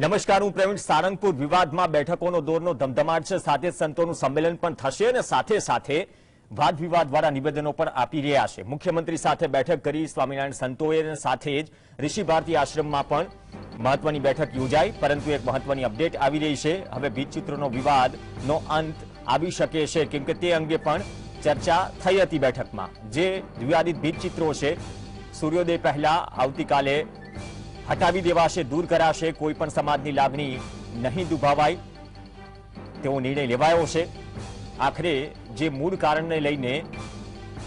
નમસ્કાર, હું પ્રવીણ. સારંગપુર વિવાદમાં બેઠકોનો દોરનો ધમધમાટ છે. સાથે સંતોનું સંમેલન પણ થશે અને સાથે સાથે વાદ વિવાદ વાળા નિવેદનો પણ આપી રહ્યા છે. મુખ્યમંત્રી સાથે બેઠક કરી સ્વામિનારાયણ સંતોએ અને સાથે જ ઋષિ ભારતી આશ્રમમાં પણ મહત્વની બેઠક યોજાઈ. પરંતુ એક મહત્વની અપડેટ આવી રહી છે. હવે ભીતચિત્રોનો વિવાદનો અંત આવી શકે છે, કેમ કે તે અંગે પણ ચર્ચા થઈ હતી બેઠકમાં. જે વિવાદિત ભીતચિત્રો છે સૂર્યોદય પહેલા આવતીકાલે હટાવી દેવાશે, દૂર કરાશે. કોઈ પણ સમાજની લાગણી નહીં દુભાવાય તેવો નિર્ણય લેવાયો છે. આખરે જે મૂળ કારણને લઈને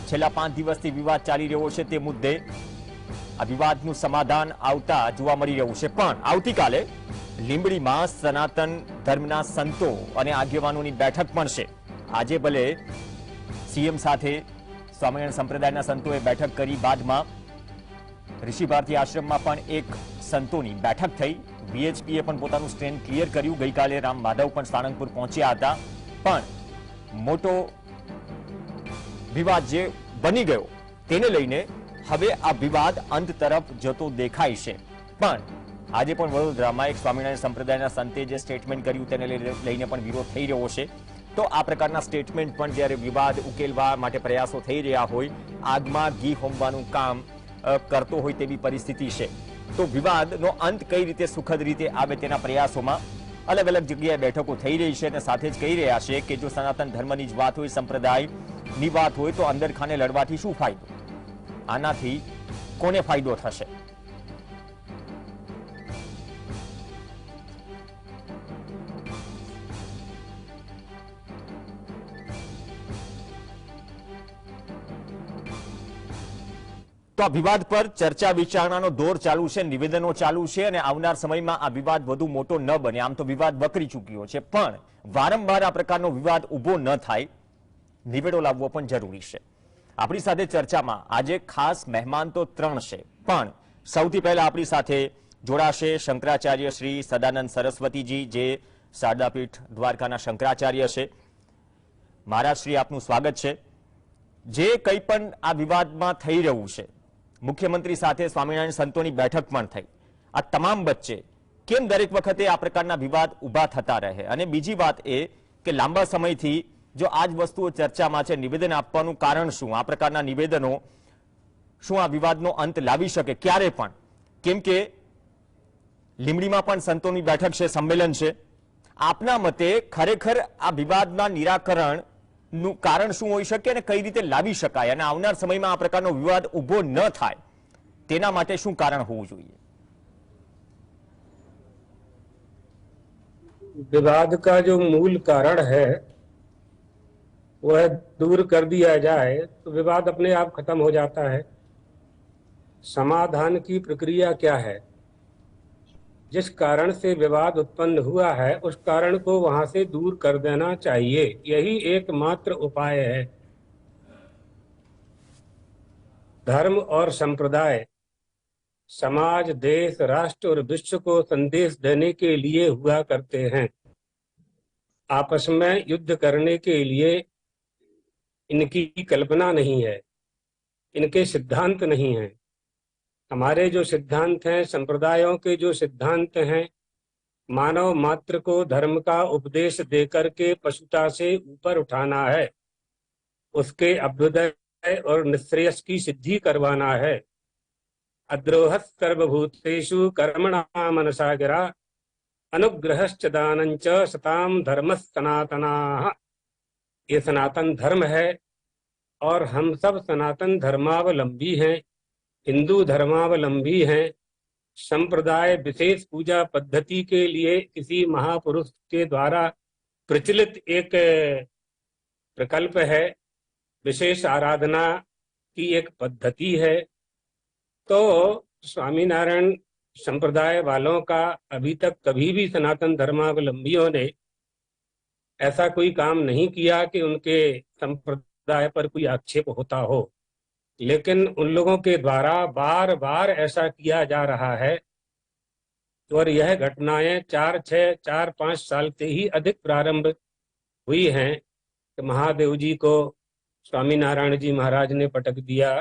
છેલ્લા 5 દિવસથી વિવાદ ચાલી રહ્યો છે તે મુદ્દે આ વિવાદનું સમાધાન આવતા જોવા મળી રહ્યું છે. પણ આવતીકાલે લીંબડીમાં સનાતન ધર્મના સંતો અને આગેવાનોની બેઠક પણ છે. આજે ભલે સીએમ સાથે સ્વામિનારાયણ સંપ્રદાયના સંતોએ બેઠક કરી, બાદમાં ઋષિ ભારતી આશ્રમમાં પણ એક સંતોની બેઠક થઈ. વીએચપીએ પણ પોતાનું સ્ટેન્ડ ક્લિયર કર્યું. ગઈકાલે રામ માધવ પણ સારંગપુર પહોંચ્યા હતા. પણ મોટો વિવાદ જે બની ગયો તેને લઈને હવે આ વિવાદ અંત તરફ જતો દેખાય છે. પણ આજે પણ વડોદરામાં એક સ્વામિનારાયણ સંપ્રદાયના સંતે જે સ્ટેટમેન્ટ કર્યું તેને લઈને પણ વિરોધ થઈ રહ્યો છે. તો આ પ્રકારના સ્ટેટમેન્ટ પણ જ્યારે વિવાદ ઉકેલવા માટે પ્રયાસો થઈ રહ્યા હોય, આગમાં ઘી હોમવાનું કામ કરતો હોય તેવી પરિસ્થિતિ છે. તો વિવાદનો અંત કઈ રીતે સુખદ રીતે આવે તેના પ્રયાસોમાં અલગ અલગ જગ્યાએ બેઠકો થઈ રહી છે. અને સાથે જ કહી રહ્યા છે કે જો સનાતન ધર્મની જ વાત હોય, સંપ્રદાયની વાત હોય, તો અંદર ખાને લડવાથી શું ફાયદો? આનાથી કોને ફાયદો થશે? તો આ વિવાદ પર ચર્ચા વિચારણાનો દોર ચાલુ છે, નિવેદનો ચાલુ છે અને આવનાર સમયમાં આ વિવાદ વધુ મોટો ન બને. આમ તો વિવાદ વકરી ચૂક્યો છે, પણ વારંવાર આ પ્રકારનો વિવાદ ઉભો ન થાય, નિવેડો લાવવો પણ જરૂરી છે. આપણી સાથે ચર્ચામાં આજે ખાસ મહેમાન તો 3 છે, પણ સૌથી પહેલા આપણી સાથે જોડાશે શંકરાચાર્ય શ્રી સદાનંદ સરસ્વતીજી, જે શારદાપીઠ દ્વારકાના શંકરાચાર્ય છે. મહારાજ શ્રી, આપનું સ્વાગત છે. જે કંઈ પણ આ વિવાદમાં થઈ રહ્યું છે, મુખ્યમંત્રી સાથે સ્વામિનારાયણ સંતોની બેઠક પણ થઈ, આ તમામ વચ્ચે કેમ દરેક વખતે આ પ્રકારના વિવાદ ઉભા થતા રહે? અને બીજી વાત એ કે લાંબા સમયથી જો આ જ વસ્તુઓ ચર્ચામાં છે, નિવેદન આપવાનું કારણ શું? આ પ્રકારના નિવેદનો શું આ વિવાદનો અંત લાવી શકે ક્યારે પણ? કેમ કે લીંબડીમાં પણ સંતોની બેઠક છે, સંમેલન છે. આપના મતે ખરેખર આ વિવાદના નિરાકરણ નું કારણ શું હોઈ શકે અને કઈ રીતે લાવી શકાય? અને આવનાર સમયમાં આ પ્રકારનો વિવાદ ઉભો ન થાય તેના માટે શું કારણ હોવું જોઈએ? विवाद का जो मूल कारण है वह दूर कर दिया जाए तो विवाद अपने आप खत्म हो जाता है। समाधान की प्रक्रिया क्या है? जिस कारण से विवाद उत्पन्न हुआ है उस कारण को वहां से दूर कर देना चाहिए, यही एकमात्र उपाय है। धर्म और संप्रदाय समाज, देश, राष्ट्र और विश्व को संदेश देने के लिए हुआ करते हैं। आपस में युद्ध करने के लिए इनकी कल्पना नहीं है, इनके सिद्धांत नहीं है। हमारे जो सिद्धांत हैं, संप्रदायों के जो सिद्धांत हैं, मानव मात्र को धर्म का उपदेश देकर के पशुता से ऊपर उठाना है, उसके अभ्युदय और निःश्रेयस की सिद्धि करवाना है। अद्रोह सर्वभूतेषु कर्मणा मनसा गिरा अनुग्रहश्च दानञ्च सताम धर्म सनातनाः। ये सनातन धर्म है और हम सब सनातन धर्मावलंबी हैं, हिंदू धर्मावलंबी हैं। संप्रदाय विशेष पूजा पद्धति के लिए किसी महापुरुष के द्वारा प्रचलित एक प्रकल्प है, विशेष आराधना की एक पद्धति है। तो स्वामीनारायण संप्रदाय वालों का अभी तक कभी भी सनातन धर्मावलंबियों ने ऐसा कोई काम नहीं किया कि उनके संप्रदाय पर कोई आक्षेप होता हो, लेकिन उन लोगों के द्वारा बार बार ऐसा किया जा रहा है। और यह घटनाएं 4-5 साल से ही अधिक प्रारंभ हुई हैं कि महादेव जी को स्वामीनारायण जी महाराज ने पटक दिया,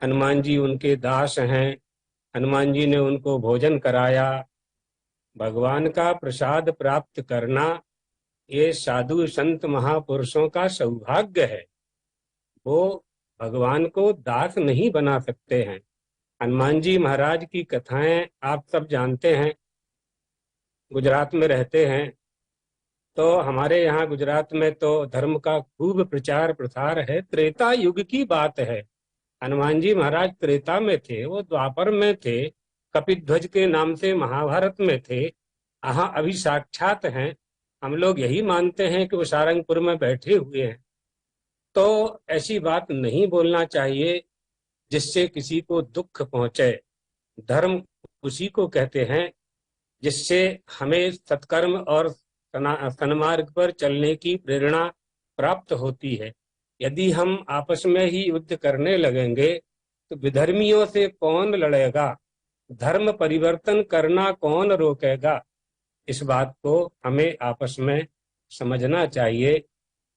हनुमान जी उनके दास हैं, हनुमान जी ने उनको भोजन कराया, भगवान का प्रसाद प्राप्त करना ये साधु संत महापुरुषों का सौभाग्य है। वो भगवान को दास नहीं बना सकते हैं। हनुमान जी महाराज की कथाएं आप सब जानते हैं, गुजरात में रहते हैं, तो हमारे यहाँ गुजरात में तो धर्म का खूब प्रचार प्रसार है। त्रेता युग की बात है। हनुमान जी महाराज त्रेता में थे, वो द्वापर में थे, कपिध्वज के नाम से महाभारत में थे, यहाँ अभी साक्षात हैं। हम लोग यही मानते हैं कि वो सारंगपुर में बैठे हुए हैं। तो ऐसी बात नहीं बोलना चाहिए जिससे किसी को दुख पहुंचे। धर्म उसी को कहते हैं जिससे हमें सत्कर्म और सन्मार्ग पर चलने की प्रेरणा प्राप्त होती है। यदि हम आपस में ही युद्ध करने लगेंगे तो विधर्मियों से कौन लड़ेगा, धर्म परिवर्तन करना कौन रोकेगा। इस बात को हमें आपस में समझना चाहिए।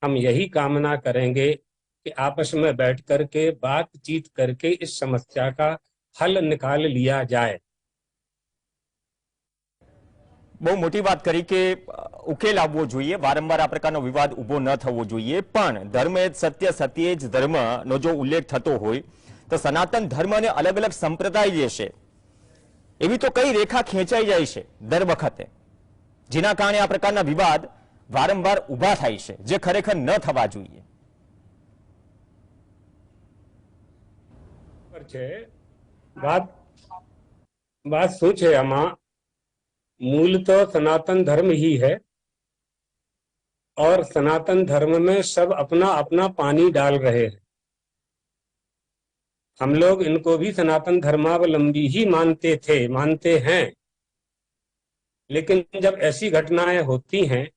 हम यही कामना करेंगे कि आपस में बैठ करके बातचीत करके इस समस्या का हल निकाल लिया जाए। બહુ મોટી વાત કરી કે ઉકેલ આવવો જોઈએ, વારંવાર આ પ્રકારનો વિવાદ ઊભો ન થવો જોઈએ, પણ ધર્મ એ જ સત્ય, સત્ય જ ધર્મનો જો ઉલ્લેખ થતો હોય તો સનાતન ધર્મ અને અલગ અલગ સંપ્રદાય જે છે એવી તો કઈ રેખા ખેંચાઈ જાય છે દર વખતે, જેના કારણે આ પ્રકારના વિવાદ વારંવાર ઊભા થાય છે, જે ખરેખર ન થવા જોઈએ. बात શું છે આમાં, मूल तो सनातन धर्म ही है और सनातन धर्म में सब अपना अपना पानी डाल रहे हैं। हम लोग इनको भी सनातन धर्मावलंबी ही मानते हैं, लेकिन जब ऐसी घटनाएं होती हैं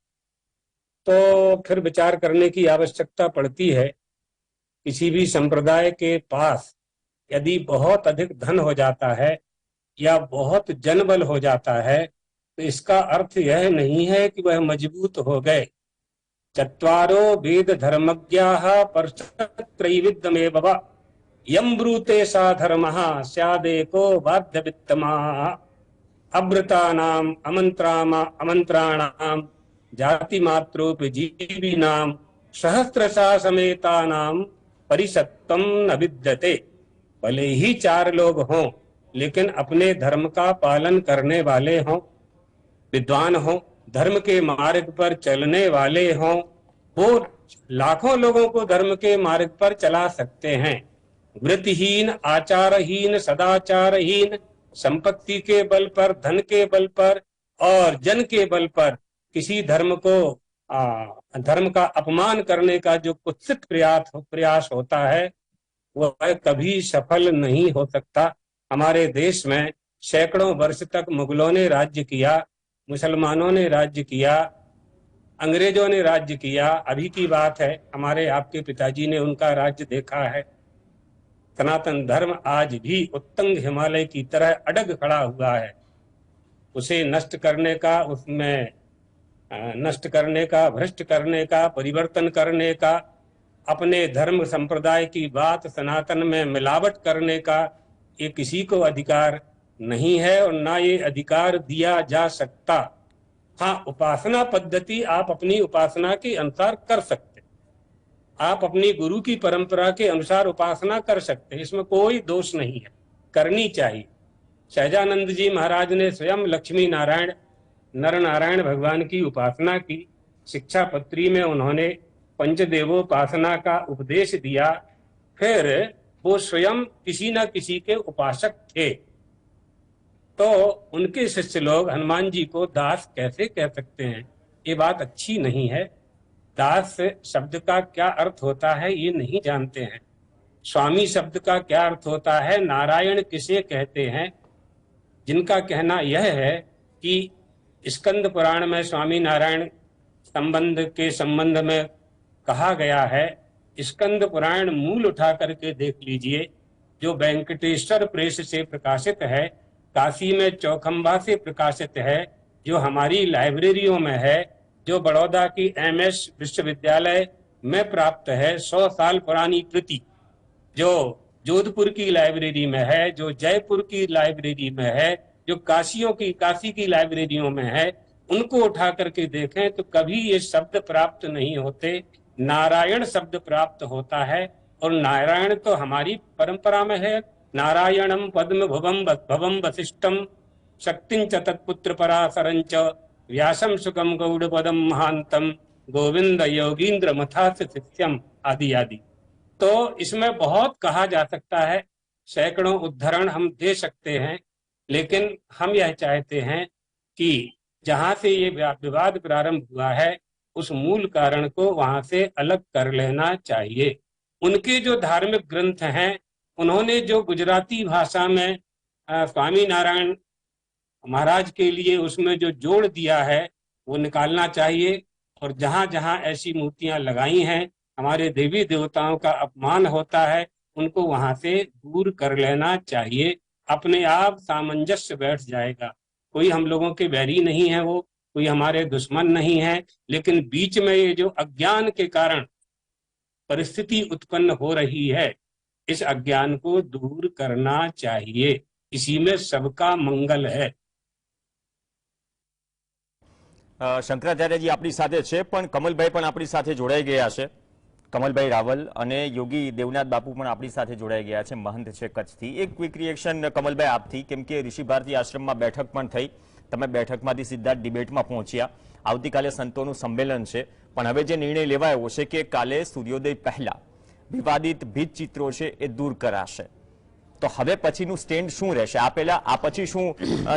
तो फिर विचार करने की आवश्यकता पड़ती है। किसी भी संप्रदाय के पास यदि बहुत अधिक धन हो जाता है या बहुत जनबल हो जाता है तो इसका अर्थ यह नहीं है कि वह मजबूत हो गए। चत्वारो वेद धर्मज्ञाः परत्रैविध्यमेव यं ब्रूते सा धर्मः स्यादेको बाध्यवित्तमाः अभृतानाम् अमन्त्राणाम् जातिमात्रोपजीविनाम् सहस्रशा समेतानाम् परिषत्त्वं न विद्यते। भले ही 4 लोग हों लेकिन अपने धर्म का पालन करने वाले हों, विद्वान हों, धर्म के मार्ग पर चलने वाले हों, वो लाखों लोगों को धर्म के मार्ग पर चला सकते हैं। वृत्तिहीन, आचारहीन, सदाचारहीन, संपत्ति के बल पर, धन के बल पर और जन के बल पर किसी धर्म को धर्म का अपमान करने का जो कुत्सित प्रयास होता है वह कभी सफल नहीं हो सकता। हमारे देश में सैकड़ों वर्ष तक मुगलों ने राज्य किया, मुसलमानों ने राज्य किया, अंग्रेजों ने राज्य किया। अभी की बात है, हमारे आपके पिताजी ने उनका राज्य देखा है। सनातन धर्म आज भी उत्तंग हिमालय की तरह अडग खड़ा हुआ है। उसे नष्ट करने का, उसमें नष्ट करने का, भ्रष्ट करने का, परिवर्तन करने का, अपने धर्म संप्रदाय की बात सनातन में मिलावट करने का ये किसी को अधिकार नहीं है और ना ये अधिकार दिया जा सकता। हाँ, उपासना पद्धति आप अपनी उपासना के अनुसार कर सकते, आप अपनी गुरु की परंपरा के अनुसार उपासना कर सकते, इसमें कोई दोष नहीं है, करनी चाहिए। सहजानंद जी महाराज ने स्वयं लक्ष्मी नारायण नर नारायण भगवान की उपासना की। शिक्षा पत्री में उन्होंने पंचदेवोपासना का उपदेश दिया। फिर वो स्वयं किसी न किसी के उपासक थे, तो उनके शिष्य लोग हनुमान जी को दास कैसे कह सकते हैं? ये बात अच्छी नहीं है। दास शब्द का क्या अर्थ होता है ये नहीं जानते हैं। स्वामी शब्द का क्या अर्थ होता है, नारायण किसे कहते हैं? जिनका कहना यह है कि स्कंद पुराण में स्वामी नारायण संबंध में कहा गया है। स्कंद पुराण मूल उठा करके देख लीजिए, जो वेंकटेश्वर प्रेस से प्रकाशित है, काशी में चौखंबा से प्रकाशित है, जो हमारी लाइब्रेरियों में है, जो बड़ौदा की MS विश्वविद्यालय में प्राप्त है, 100 साल पुरानी कृति, जो जोधपुर की लाइब्रेरी में है, जो जयपुर की लाइब्रेरी में है, जो काशी की लाइब्रेरियों में है, उनको उठा करके देखें तो कभी ये शब्द प्राप्त नहीं होते, नारायण शब्द प्राप्त होता है। और नारायण तो हमारी परंपरा में है, नारायणम पद्म भवम भवम वशिष्ठम शक्तिं च तत्पुत्र पराशरं च व्यासम सुगम गौड़ पदम महांतम गोविंद योगींद्र मथास शिष्यम आदि आदि। तो इसमें बहुत कहा जा सकता है, सैकड़ों उद्धरण हम दे सकते हैं, लेकिन हम यह चाहते हैं कि जहां से ये विवाद प्रारंभ हुआ है उस मूल कारण को वहां से अलग कर लेना चाहिए। उनके जो धार्मिक ग्रंथ हैं, उन्होंने जो गुजराती भाषा में स्वामी नारायण महाराज के लिए उसमें जो जोड़ दिया है वो निकालना चाहिए। और जहां जहां ऐसी मूर्तियां लगाई हैं, हमारे देवी देवताओं का अपमान होता है, उनको वहां से दूर कर लेना चाहिए। अपने आप सामंजस्य बैठ जाएगा। कोई हम लोगों के बैरी नहीं है, वो कोई हमारे दुश्मन नहीं है, लेकिन बीच में ये जो अज्ञान के कारण परिस्थिति उत्पन्न हो रही है, इस अज्ञान को दूर करना चाहिए। इसी में सबका मंगल है। શંકરાચાર્યજી આપણી સાથે છે, પણ કમલભાઈ પણ આપણી સાથે જોડાઈ ગયા છે। કમલભાઈ રાવલ અને યોગી દેવનાથ બાપુ પણ આપણી સાથે જોડાઈ ગયા છે, મહંત છે કચ્છથી। એક ક્વિક રિએક્શન કમલભાઈ આપથી, કેમ કે ઋષિ ભારતી આશ્રમમાં બેઠક પણ થઈ, તમે બેઠકમાંથી સીધા ડિબેટમાં પહોંચ્યા। આવતીકાલે સંતોનું સંમેલન છે, પણ હવે જે નિર્ણય લેવાયો છે કે કાલે સૂર્યોદય પહેલા વિવાદિત ભીતચિત્રો છે એ દૂર કરાશે, તો હવે પછીનું સ્ટેન્ડ શું રહેશે? આ પછી શું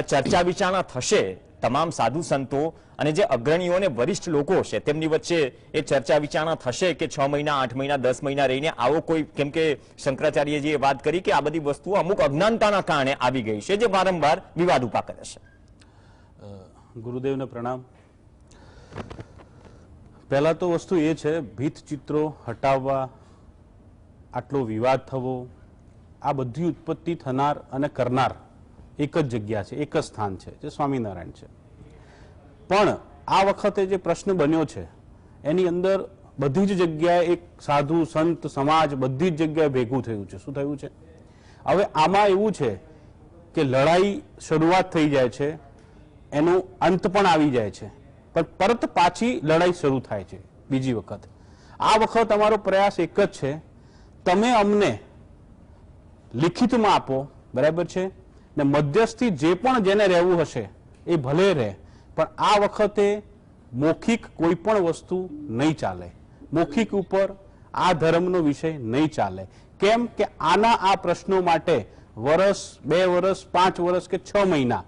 ચર્ચા વિચારણા થશે? તમામ સાધુ સંતો અને જે અગ્રણીઓ અને વરિષ્ઠ લોકો છે તેમની વચ્ચે એ ચર્ચા વિચારણા થશે કે 6 મહિના 8 મહિના 10 મહિના રહીને આવો કોઈ, કેમ કે શંકરાચાર્યજીએ વાત કરી કે આ બધી વસ્તુઓ અમુક અજ્ઞાનતાના કારણે આવી ગઈ છે જે વારંવાર વિવાદ ઉભા કરે છે। ગુરુદેવને પ્રણામ। પહેલા તો વસ્તુ એ છે, ભીત ચિત્રો હટાવવા આટલો વિવાદ થવો, આ બધી ઉત્પત્તિ થનાર અને કરનાર એક જ જગ્યા છે, એક જ સ્થાન છે, જે સ્વામિનારાયણ છે। પણ આ વખતે જે પ્રશ્ન બન્યો છે એની અંદર બધી જ જગ્યાએ એક સાધુ સંત સમાજ બધી જ જગ્યાએ ભેગું થયું છે। શું થયું છે? હવે આમાં એવું છે કે લડાઈ શરૂઆત થઈ જાય છે, એનો અંત પણ આવી જાય છે, પણ પરત પાછી લડાઈ શરૂ થાય છે બીજી વખત। આ વખત અમારો પ્રયાસ એક જ છે, તમે અમને લિખિતમાં આપો, બરાબર છે ને, મધ્યસ્થી જે પણ જેને રહેવું હશે એ ભલે રહે, પણ આ વખતે મૌખિક કોઈ પણ વસ્તુ નહીં ચાલે। મૌખિક ઉપર આ ધર્મનો વિષય નહીં ચાલે। કેમ કે આના આ પ્રશ્નો માટે વર્ષ 2 વર્ષ 5 વર્ષ કે 6 મહિના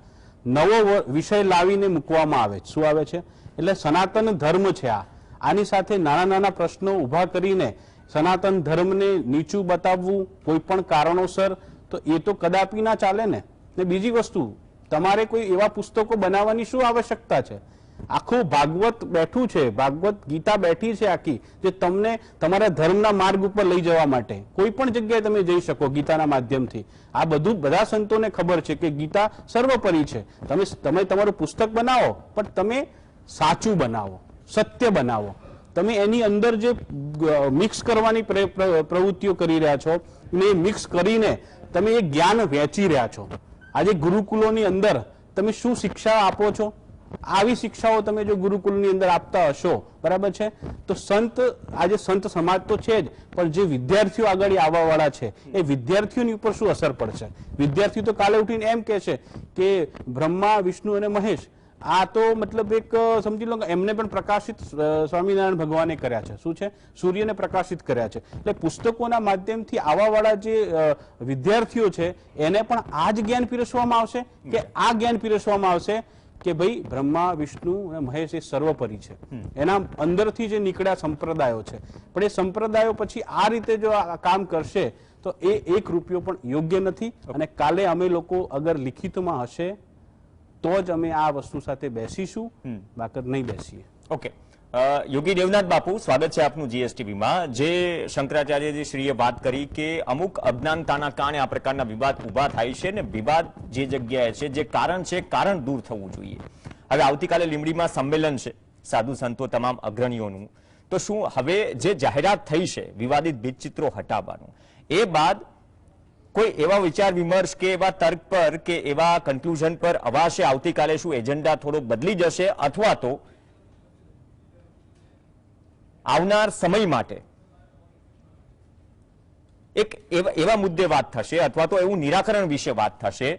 નવો વિષય લાવીને મૂકવામાં આવે છે। શું આવે છે? એટલે સનાતન ધર્મ છે આ, આની સાથે નાના નાના પ્રશ્નો ઊભા કરીને સનાતન ધર્મને નીચું બતાવવું કોઈ પણ કારણોસર, તો એ તો કદાપી ના ચાલે ને। બીજી વસ્તુ, તમારે કોઈ એવા પુસ્તકો બનાવવાની શું આવશ્યકતા છે? આખું ભાગવત બેઠું છે, ભાગવત ગીતા બેઠી છે આખી, જે તમને તમારા ધર્મના માર્ગ ઉપર લઈ જવા માટે કોઈ પણ જગ્યાએ તમે જઈ શકો ગીતાના માધ્યમથી। આ બધું બધા સંતોને ખબર છે કે ગીતા સર્વોપરી છે। તમે તમારું પુસ્તક બનાવો, પણ તમે સાચું બનાવો, સત્ય બનાવો। તમે એની અંદર જે મિક્સ કરવાની પ્રવૃત્તિઓ કરી રહ્યા છો ને, મિક્સ કરીને તમે એ જ્ઞાન વહેંચી રહ્યા છો। આજે ગુરુકુલોની અંદર તમે શું શિક્ષા આપો છો? આવી શિક્ષાઓ તમે જો ગુરુકુલની અંદર આપતા હશો, બરાબર છે, તો સંત, આજે સંત સમાજ તો છે જ, પણ જે વિદ્યાર્થીઓ આગળ આવવા વાળા છે એ વિદ્યાર્થીઓની ઉપર શું અસર પડશે? વિદ્યાર્થીઓ તો કાલે ઉઠીને એમ કહે છે કે બ્રહ્મા વિષ્ણુ અને મહેશ, આ તો મતલબ એક સમજી લો એમને પણ પ્રકાશિત સ્વામિનારાયણ ભગવાને કર્યા છે। શું છે? સૂર્યને પ્રકાશિત કર્યા છે। એટલે પુસ્તકોના માધ્યમથી આવા વાળા જે વિદ્યાર્થીઓ છે એને પણ આ જ જ્ઞાન પીરસવામાં આવશે કે આ જ્ઞાન પીરસવામાં આવશે કે ભાઈ બ્રહ્મા વિષ્ણુ અને મહેશ એ સર્વોપરી છે। એના અંદરથી જે નીકળ્યા સંપ્રદાયો છે, પણ એ સંપ્રદાયો પછી આ રીતે જો આ કામ કરશે તો એ 1 રૂપિયો પણ યોગ્ય નથી। અને કાલે અમે લોકો અગર લિખિતમાં હશે તો જ અમે આ વસ્તુ સાથે બેસીશું, બાકર નહીં બેસીએ। ઓકે, યોગી દેવનાથ બાપુ, સ્વાગત છે આપનું જીએસટીવીમાં। જે શંકરાચાર્યજી શ્રીએ વાત કરી કે અમુક અજ્ઞાનતાના કારણે આ પ્રકારના વિવાદ ઉભા થાય છે ને વિવાદ જે જગ્યાએ છે, જે કારણ છે, કારણ દૂર થવું જોઈએ। હવે આવતીકાલે લીંબડીમાં સંમેલન છે સાધુ સંતો તમામ અગ્રણીઓનું, તો શું હવે જે જાહેરાત થઈ છે વિવાદિત ભીતચિત્રો હટાવવાનું, એ બાદ કોઈ એવા વિચાર વિમર્શ કે એવા તર્ક પર કે એવા કન્ક્લુઝન પર અવાશે આવતીકાલે? શું એજન્ડા થોડો બદલી જશે અથવા તો આવનાર સમય માટે એક એવા મુદ્દે વાત થશે અથવા તો એવું નિરાકરણ વિશે વાત થશે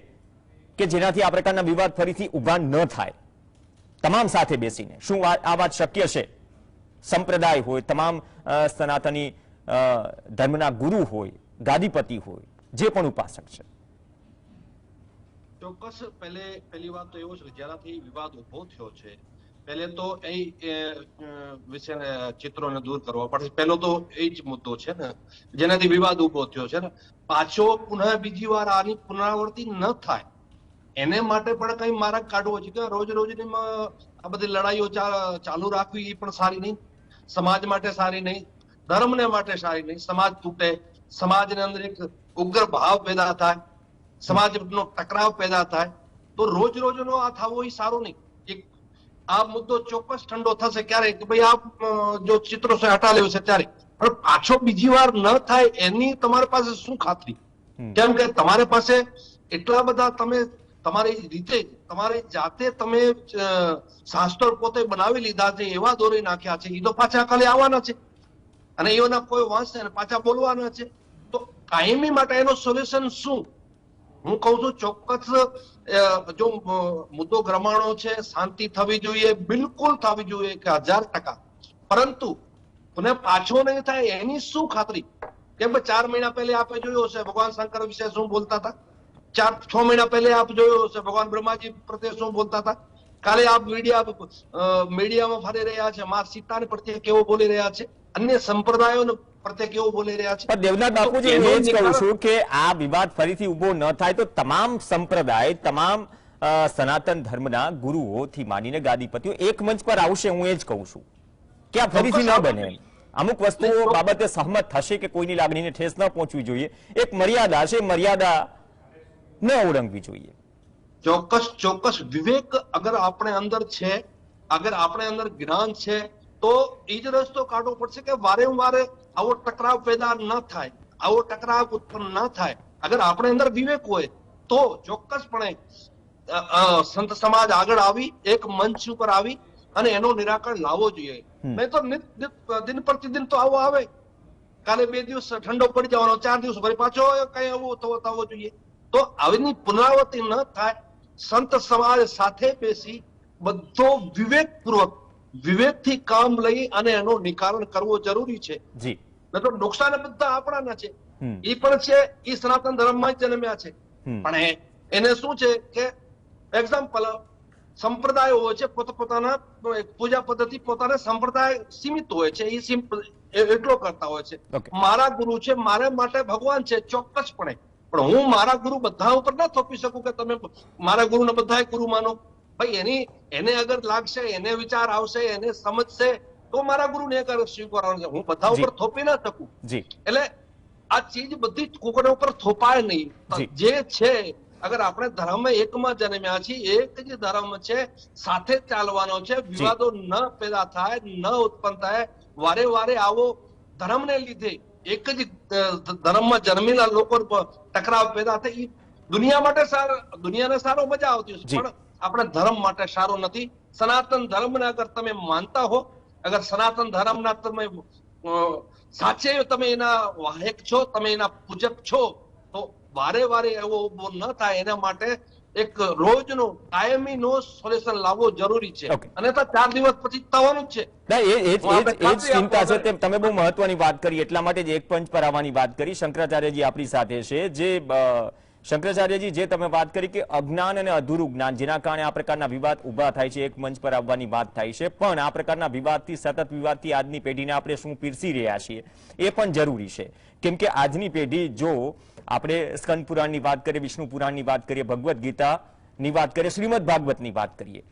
કે જેનાથી આ પ્રકારના વિવાદ ફરીથી ઉભા ન થાય તમામ સાથે બેસીને? શું આ વાત શક્ય છે? સંપ્રદાય હોય, તમામ સનાતની ધર્મના ગુરુ હોય, ગાદીપતિ હોય, જે પણ ઉપાસક છે. ચોક્કસ. પહેલી વાત તો એવો છે કે જ્યારથી વિવાદ ઉભો થયો છે, પહેલે તો એ વિશે ચિત્રોને દૂર કરવા પડશે. પહેલો તો એ જ મુદ્દો છે ને જેનાથી વિવાદ ઉભો થયો છે ને. પાછો પુનઃ બીજી વાર આની પુનરાવૃત્તિ ન થાય એને માટે પણ કઈ માર્ગ કાઢવો છે કે રોજ રોજની આ બધી લડાઈઓ ચાલુ રાખવી એ પણ સારી નહીં, સમાજ માટે સારી નહીં, ધર્મને માટે સારી નહીં. સમાજ તૂટે, સમાજની અંદર એક ઉગ્ર ભાવ પેદા થાય, સમાજનો ટકરાવ પેદા થાય, તો રોજ રોજનો આ થવો એ સારું નહીં. એક આ મુદ્દો ચોક્કસ ઠંડો થશે ક્યારે કે ભાઈ આ જો ચિત્રો છે હટા લેવું છે ત્યારે, પણ પાછો બીજી વાર ન થાય એની તમારી પાસે શું ખાતરી? કેમ કે તમારી પાસે એટલા બધા તમે તમારી રીતે તમારી જાતે તમે શાસ્ત્રો પોતે બનાવી લીધા છે, એવા દોરી નાખ્યા છે, એ તો પાછા કાલે આવવાના છે અને એના કોઈ વાંચશે અને પાછા બોલવાના છે. તો કાયમી માટે એનો સોલ્યુશન શું? હું કહું છું ચોક્કસ જો મુદ્દો ગરમાણો છે, શાંતિ થવી જોઈએ, બિલકુલ થવી જોઈએ કે 1000%. પરંતુ મને પાછો નહીં થાય એની શું ખાતરી? કેમ કે 4 મહિના પહેલે આપે જોયો હશે ભગવાન શંકર વિશે શું બોલતા હતા, 4-6 મહિના પહેલે આપ જોયો હશે ભગવાન બ્રહ્માજી પ્રત્યે શું બોલતા હતા. કાલે આપ મીડિયામાં ફરી રહ્યા છે, માં સીતાને પ્રત્યે કેવો બોલી રહ્યા છે, અન્ય સંપ્રદાયો પ્રત્યે કેવો બોલી રહ્યા છે. પણ દેવનાથ બાપુજી, હું એ જ કહું છું કે આ વિવાદ ફરીથી ઉભો ન થાય તો તમામ સંપ્રદાય, તમામ સનાતન ધર્મના ગુરુઓથી માંડીને ગાદીપતિઓ એક મંચ પર આવશે. હું એ જ કહું છું કે આ ફરીથી ન બને. અમુક વસ્તુઓ બાબતે સહમત થશે કે કોઈની લાગણીને ઠેસ ન પહોંચવી જોઈએ. એક મર્યાદા છે, મર્યાદા ન ઓળંગવી જોઈએ. ચોક્કસ વિવેક અગર આપણે અંદર છે, અગર આપણે અંદર જ્ઞાન છે, તો એ જ રસ્તો કાઢવો પડશે કે વારંવાર આવો ટકરાવ પેદા ન થાય, આવો ટકરાવ ઉત્પન્ન ન થાય. અગર આપણે અંદર વિવેક હોય તો ચોક્કસપણે સંત સમાજ આગળ આવી એક મંચ ઉપર આવી અને એનો નિરાકરણ લાવવો જોઈએ. નહીં તો દિન પ્રતિદિન તો આવો આવે, કાલે 2 દિવસ ઠંડો પડી જવાનો, 4 દિવસ ફરી પાછો કઈ આવું થવો જોઈએ. તો આવીની પુનરાવૃત્તિ ન થાય, સંત સમાજ સાથે બેસી બધો વિવેકથી કામ લઈ અને એનો નિકારણ કરવો જરૂરી છે. જી, તો નુકસાન બધા આપણાના છે, એ પણ છે, એ સનાતન ધર્મમાં જ જન્મ્યા છે. પણ એને શું છે કે એક્ઝામ્પલ સંપ્રદાયો હોય છે, પોતાના પૂજા પદ્ધતિ પોતાના સંપ્રદાય સીમિત હોય છે, એ એટલો કરતા હોય છે. મારા ગુરુ છે, મારા માટે ભગવાન છે, ચોક્કસપણે. પણ હું મારા ગુરુ બધા ઉપર ના થોપી શકું કે તમે મારા ગુરુને બધા ગુરુ માનો. ભાઈ એને અગર લાગશે, એને વિચાર આવશે, એને સમજશે તો મારા ગુરુને સ્વીકારવાનું છે. હું બધા ઉપર થોપી ના શકું. એટલે આ ચીજ બધી કોકના ઉપર થોપાય નહીં. જે છે અગર આપણે ધર્મ એકમાં જન્મ્યા છીએ, એક જ ધર્મ છે, સાથે ચાલવાનો છે, વિવાદો ન પેદા થાય, ન ઉત્પન્ન થાય. વારે આવો ધર્મને લીધે એક જ ધર્મમાં જન્મેલા લોકો ટકરાવ પેદા થઈ, દુનિયા માટે દુનિયાને સારો મજા આવતી હશે, પણ આપણે ધર્મ માટે સારો નથી. સનાતન ધર્મને અગર તમે માનતા હો, અગર સનાતન ધર્મના તમે સાચે તમે એના વાહક છો, તમે એના પૂજક છો, તો વારે એવો ઉભો ન થાય. એના માટે એક રોજનો કાયમીનો સોલ્યુશન લાવવો જરૂરી છે. અને તો 4 દિવસ પછી થવાનું જ છે. ચિંતા છે. તમે બહુ મહત્વની વાત કરી, એટલા માટે જ એક પંચ પર આવવાની વાત કરી. શંકરાચાર્યજી આપણી સાથે છે. જે શંકરાચાર્યજી, જે તમે વાત કરી કે અજ્ઞાન અને અધૂરું જ્ઞાન જેના કારણે આ પ્રકારના વિવાદ ઉભા થાય છે, એક મંચ પર આવવાની વાત થાય છે. પણ આ પ્રકારના વિવાદથી, સતત વિવાદથી આજની પેઢીને આપણે શું પીરસી રહ્યા છીએ એ પણ જરૂરી છે. કેમ કે આજની પેઢી, જો આપણે સ્કંદ પુરાણની વાત કરીએ, વિષ્ણુ પુરાણની વાત કરીએ, ભગવદ્ ગીતાની વાત કરીએ, શ્રીમદ ભાગવતની વાત કરીએ,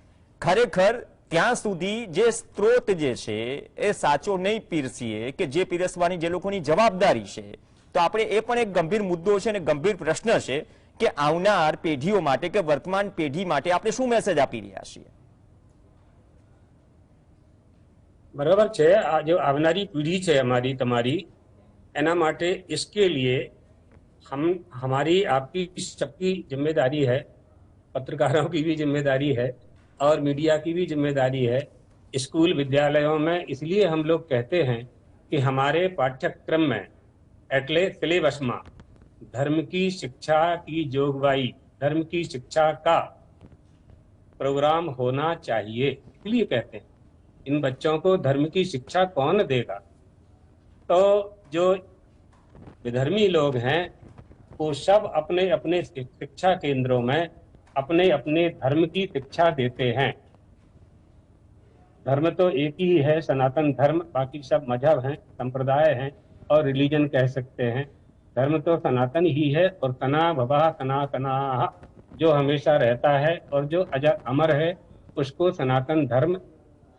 ખરેખર ત્યાં સુધી જે સ્ત્રોત જે છે એ સાચો નહીં પીરસીએ કે જે પીરસવાની જે લોકોની જવાબદારી છે, તો આપણે એ પણ એક ગંભીર મુદ્દો છે અને ગંભીર પ્રશ્ન છે કે આવનાર પેઢીઓ માટે કે વર્તમાન પેઢી માટે આપણે શું મેસેજ આપી રહ્યા છીએ? बराबर છે. આ જો આવનારી પેઢી છે અમારી તમારી, એના માટે इसके लिए हमारी आपकी सबकी जिम्मेदारी है, पत्रकारों की भी जिम्मेदारी है और मीडिया की भी जिम्मेदारी है। स्कूल विद्यालयों में इसलिए हम लोग कहते हैं कि हमारे पाठ्यक्रम में एटले सिलेबस में धर्म की शिक्षा की जोगवाई, धर्म की शिक्षा का प्रोग्राम होना चाहिए। इसलिए कहते हैं इन बच्चों को धर्म की शिक्षा कौन देगा? तो जो विधर्मी लोग हैं वो सब अपने अपने शिक्षा केंद्रों में अपने अपने धर्म की शिक्षा देते हैं। धर्म तो एक ही है, सनातन धर्म, बाकी सब मजहब हैं, संप्रदाय हैं और रिलीजन कह सकते हैं। धर्म तो सनातन ही है और सना भवा सनातनाः, जो हमेशा रहता है और जो अजर अमर है उसको सनातन धर्म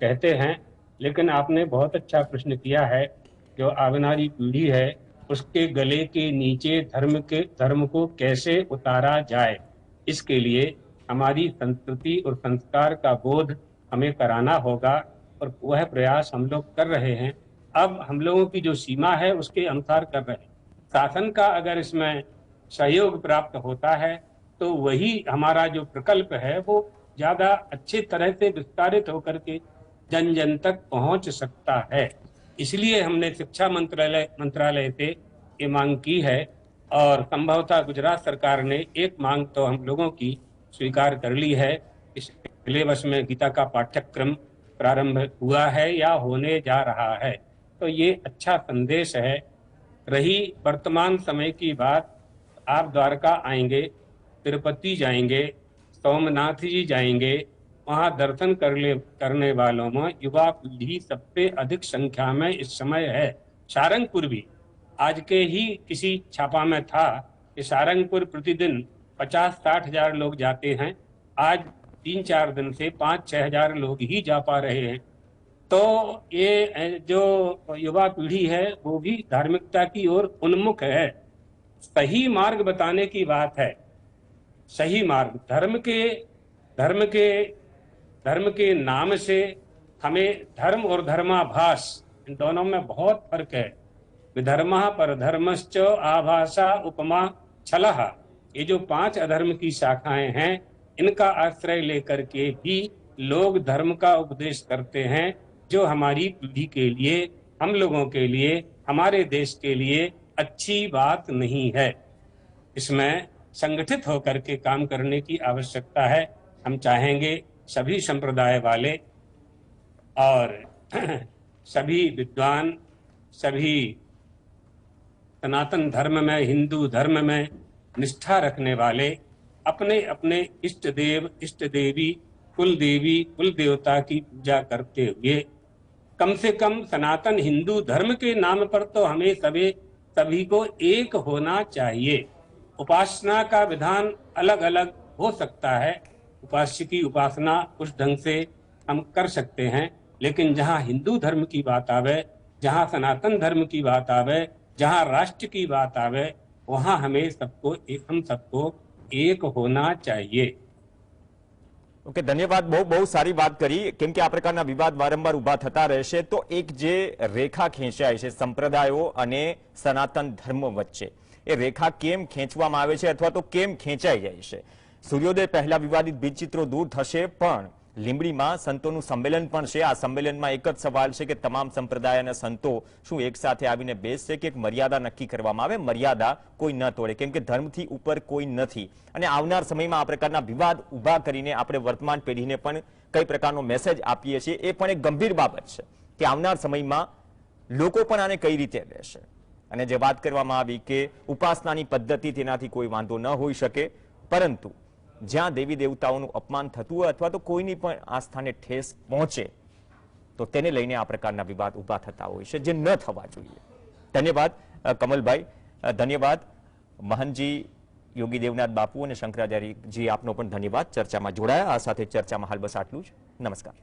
कहते हैं। लेकिन आपने बहुत अच्छा प्रश्न किया है, जो आगनारी पीढ़ी है उसके गले के नीचे धर्म को कैसे उतारा जाए, इसके लिए हमारी संस्कृति और संस्कार का बोध हमें कराना होगा और वह प्रयास हम लोग कर रहे हैं। अब हम लोगों की जो सीमा है उसके अनुसार कर रहे हैं। शासन का अगर इसमें सहयोग प्राप्त होता है तो वही हमारा जो प्रकल्प है वो ज्यादा अच्छी तरह से विस्तारित होकर के जन जन तक पहुंच सकता है। इसलिए हमने शिक्षा मंत्रालय से ये मांग की है और संभवतः गुजरात सरकार ने एक मांग तो हम लोगों की स्वीकार कर ली है। इस सिलेबस में गीता का पाठ्यक्रम प्रारंभ हुआ है या होने जा रहा है, तो ये अच्छा संदेश है। रही वर्तमान समय की बात, आप द्वारका आएंगे, तिरुपति जाएंगे, सोमनाथ जी जाएंगे, वहां दर्शन करने वालों में युवा पीढ़ी सबसे अधिक संख्या में इस समय है। सारंगपुर भी आज के ही किसी छापा में था कि सारंगपुर प्रतिदिन 50-60 हजार लोग जाते हैं। आज 3-4 दिन से 5-6 हजार लोग ही जा पा रहे हैं। तो ये जो युवा पीढ़ी है वो भी धार्मिकता की ओर उन्मुख है। सही मार्ग बताने की बात है, सही मार्ग। धर्म के नाम से हमें धर्म और धर्माभास, इन दोनों में बहुत फर्क है। विधर्मः परधर्मश्च आभासा उपमा छलः, ये जो 5 अधर्म की शाखाएं हैं इनका आश्रय लेकर के भी लोग धर्म का उपदेश करते हैं, जो हमारी पीढ़ी के लिए, हम लोगों के लिए, हमारे देश के लिए अच्छी बात नहीं है। इसमें संगठित होकर के काम करने की आवश्यकता है। हम चाहेंगे सभी संप्रदाय वाले और सभी विद्वान, सभी सनातन धर्म में, हिंदू धर्म में निष्ठा रखने वाले अपने अपने इष्ट देव, इष्ट देवी, कुल देवी, कुल देवता की पूजा करते हुए कम से कम सनातन हिंदू धर्म के नाम पर तो हमें सभी को एक होना चाहिए। उपासना का विधान अलग अलग हो सकता है, उपास्य की उपासना उस ढंग से हम कर सकते हैं, लेकिन जहाँ हिंदू धर्म की बात आवे, जहाँ सनातन धर्म की बात आवे, जहाँ राष्ट्र की बात आवे, वहाँ हम सबको एक होना चाहिए। ઓકે, ધન્યવાદ. બહુ સારી વાત કરી. કેમ કે આ પ્રકારના વિવાદ વારંવાર ઉભા થતા રહેશે, તો એક જે રેખા ખેંચાય છે સંપ્રદાયો અને સનાતન ધર્મ વચ્ચે, એ રેખા કેમ ખેંચવામાં આવે છે અથવા તો કેમ ખેંચાઈ જાય છે? સૂર્યોદય પહેલા વિવાદિત ભીતચિત્રો દૂર થશે, પણ લીંબડીમાં સંતોનું સંમેલન પણ છે. આ સંમેલનમાં એક જ સવાલ છે કે તમામ સંપ્રદાય અને સંતો શું એક સાથે આવીને બેસશે કે એક મર્યાદા નક્કી કરવામાં આવે? મર્યાદા કોઈ ન તોડે, કેમ કે ધર્મથી ઉપર કોઈ નથી. અને આવનાર સમયમાં આ પ્રકારના વિવાદ ઉભા કરીને આપણે વર્તમાન પેઢીને પણ કઈ પ્રકારનો મેસેજ આપીએ છીએ એ પણ એક ગંભીર બાબત છે કે આવનાર સમયમાં લોકો પણ આને કઈ રીતે લેશે. અને જે વાત કરવામાં આવી કે ઉપાસનાની પદ્ધતિ, તેનાથી કોઈ વાંધો ન હોઈ શકે, પરંતુ જ્યાં દેવી દેવતાઓનું અપમાન થતું હોય અથવા તો કોઈની પણ આસ્થાને ઠેસ પહોંચે તો તેને લઈને આ પ્રકારના વિવાદ ઉભા થતા હોય છે, જે ન થવા જોઈએ. ધન્યવાદ કમલભાઈ, ધન્યવાદ મહંતજી યોગી દેવનાથ બાપુ અને શંકરાચાર્યજી, આપનો પણ ધન્યવાદ ચર્ચામાં જોડાયા. આ સાથે ચર્ચામાં હાલ બસ આટલું જ. નમસ્કાર.